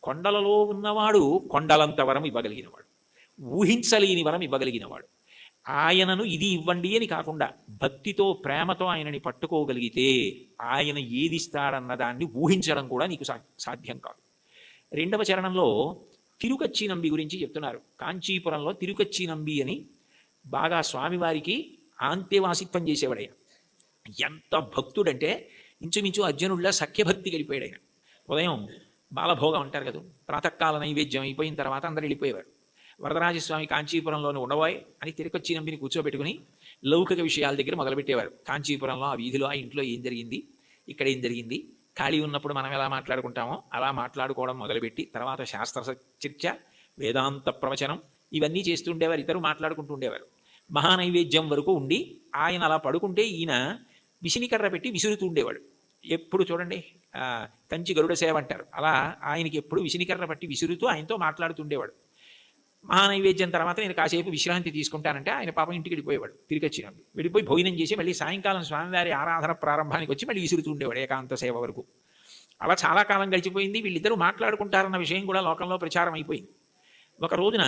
కొండలలో ఉన్నవాడు కొండలంత వరం ఇవ్వగలిగినవాడు, ఊహించలేని వరం ఇవ్వగలిగినవాడు. ఆయనను ఇది ఇవ్వండి అని కాకుండా భక్తితో ప్రేమతో ఆయనని పట్టుకోగలిగితే ఆయన ఏదిస్తాడన్న దాన్ని ఊహించడం కూడా నీకు సాధ్యం కాదు. రెండవ చరణంలో తిరుకచ్చి నంబి గురించి చెప్తున్నారు. కాంచీపురంలో తిరుకచ్చి నంబి అని బాగా స్వామివారికి ఆంత్యవాసిత్వం చేసేవాడు ఆయన. ఎంత భక్తుడంటే ఇంచుమించు అర్జునుడిలా సఖ్యభక్తి గడిపోయాడు ఆయన. ఉదయం బాలభోగం అంటారు కదా, ప్రాతకాల నైవేద్యం అయిపోయిన తర్వాత అందరు వెళ్ళిపోయేవారు. వరదరాజస్వామి కాంచీపురంలోనే ఉండబోయ్ అని తిరుకొచ్చి నంబిని కూర్చోబెట్టుకుని లౌకిక విషయాల దగ్గర మొదలుపెట్టేవారు. కాంచీపురంలో ఆ వీధిలో ఆ ఇంట్లో ఏం జరిగింది, ఇక్కడ ఏం జరిగింది, ఖాళీ ఉన్నప్పుడు మనం ఎలా మాట్లాడుకుంటామో అలా మాట్లాడుకోవడం మొదలుపెట్టి తర్వాత శాస్త్ర చర్చ, వేదాంత ప్రవచనం ఇవన్నీ చేస్తుండేవారు. ఇద్దరు మాట్లాడుకుంటూ ఉండేవారు. మహానైవేద్యం వరకు ఉండి ఆయన అలా పడుకుంటే ఈయన విసినికర్ర పెట్టి విసురుతూ ఉండేవాడు. ఎప్పుడు చూడండి కంచి గరుడ సేవ అంటారు, అలా ఆయనకి ఎప్పుడు విసినికర్ర పట్టి విసురుతూ ఆయనతో మాట్లాడుతుండేవాడు. మహానైవేద్యం తర్వాత నేను కాసేపు విశ్రాంతి తీసుకుంటానంటే ఆయన పాపం ఇంటికి వెళ్ళిపోయేవాడు. తిరిగి వచ్చినప్పుడు వెళ్ళిపోయి భోజనం చేసి మళ్ళీ సాయంకాలం స్వామివారి ఆరాధన ప్రారంభానికి వచ్చి మళ్ళీ విసురుతూ ఉండేవాడు ఏకాంత సేవ వరకు. అలా చాలా కాలం గడిచిపోయింది. వీళ్ళిద్దరూ మాట్లాడుకుంటారన్న విషయం కూడా లోకంలో ప్రచారం అయిపోయింది. ఒక రోజున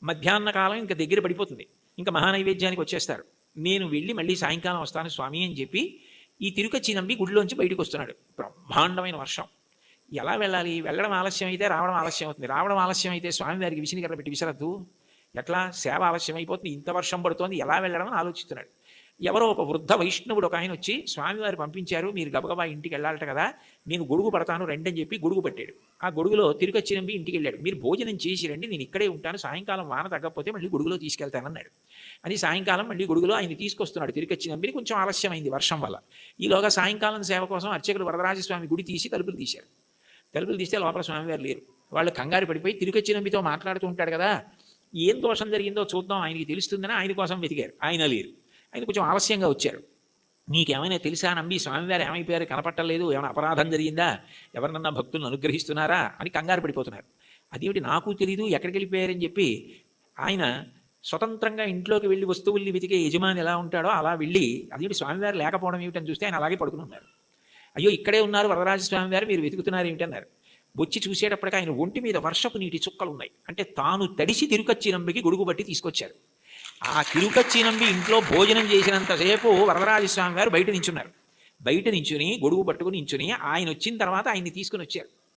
మధ్యాహ్న కాలం ఇంకా దగ్గర పడిపోతుంది, ఇంకా మహానైవేద్యానికి వచ్చేస్తారు. నేను వెళ్ళి మళ్ళీ సాయంకాలం వస్తాను స్వామి అని చెప్పి ఈ తిరుకచ్చి నంబి గుడిలోంచి బయటకు వస్తున్నాడు. బ్రహ్మాండమైన వర్షం. ఎలా వెళ్ళాలి? వెళ్ళడం ఆలస్యం అయితే రావడం ఆలస్యం అవుతుంది, రావడం ఆలస్యం అయితే స్వామివారికి విసినికర్ర పెట్టి విసరద్దు, ఎట్లా సేవ ఆలస్యం అయిపోతుంది, ఇంత వర్షం పడుతోంది, ఎలా వెళ్ళడం అని ఆలోచిస్తున్నాడు. ఎవరో ఒక వృద్ధ వైష్ణవుడు ఒక ఆయన వచ్చి స్వామివారు పంపించారు, మీరు గబగబా ఇంటికి వెళ్ళాలట కదా, నేను గొడుగు పడతాను రండి అని చెప్పి గొడుగు పట్టాడు. ఆ గొడుగులో తిరుకొచ్చి నంబి ఇంటికి వెళ్ళాడు. మీరు భోజనం చేసి రండి, నేను ఇక్కడే ఉంటాను, సాయంకాలం వాన తగ్గకపోతే మళ్ళీ గొడుగులో తీసుకెళ్తానన్నాడు. అని సాయంకాలం మళ్ళీ గొడుగులో ఆయన తీసుకొస్తున్నాడు తిరుకొచ్చి నంబిని. కొంచెం ఆలస్యమైంది వర్షం వల్ల. ఈలోగా సాయంకాలం సేవ కోసం అర్చకులు వరదరాజస్వామి గుడి తీసి తలుపులు తీశారు. తలుపులు తీస్తే లోపల స్వామివారు లేరు. వాళ్ళు కంగారు పడిపోయి తిరుకొచ్చి నంబితో మాట్లాడుతూ ఉంటాడు కదా, ఏం దోషం జరిగిందో చూద్దాం ఆయనకి తెలుస్తుందని ఆయన కోసం వెతికారు. ఆయన లేరు. ఆయన కొంచెం ఆలస్యంగా వచ్చారు. నీకేమైనా తెలుసా నంబి, స్వామివారు ఏమైపోయారు, కనపట్టలేదు, ఏమైనా అపరాధం జరిగిందా, ఎవరినన్నా భక్తులను అనుగ్రహిస్తున్నారా అని కంగారు పడిపోతున్నారు. అదేమిటి నాకు తెలీదు, ఎక్కడికి వెళ్ళిపోయారని చెప్పి ఆయన స్వతంత్రంగా ఇంట్లోకి వెళ్ళి వస్తువుల్ని వెతికే యజమాని ఎలా ఉంటాడో అలా వెళ్ళి అదేమిటి స్వామివారు లేకపోవడం ఏమిటని చూస్తే ఆయన అలాగే పడుకుని ఉన్నారు. అయ్యో ఇక్కడే ఉన్నారు వరదరాజస్వామి వారు, మీరు వెతుకుతున్నారు ఏమిటన్నారు. వచ్చి చూసేటప్పటికి ఆయన ఒంటి మీద వర్షపు నీటి చుక్కలు ఉన్నాయి. అంటే తాను తడిసి తిరుకచ్చి నంబికి గొడుగు బట్టి తీసుకొచ్చారు. ఆ తిరుకచ్చి నంబి ఇంట్లో భోజనం చేసినంతసేపు వరదరాజస్వామి వారు బయట నించున్నారు. బయట నించుని గొడుగు పట్టుకుని నించుని ఆయన వచ్చిన తర్వాత ఆయన్ని తీసుకుని వచ్చారు.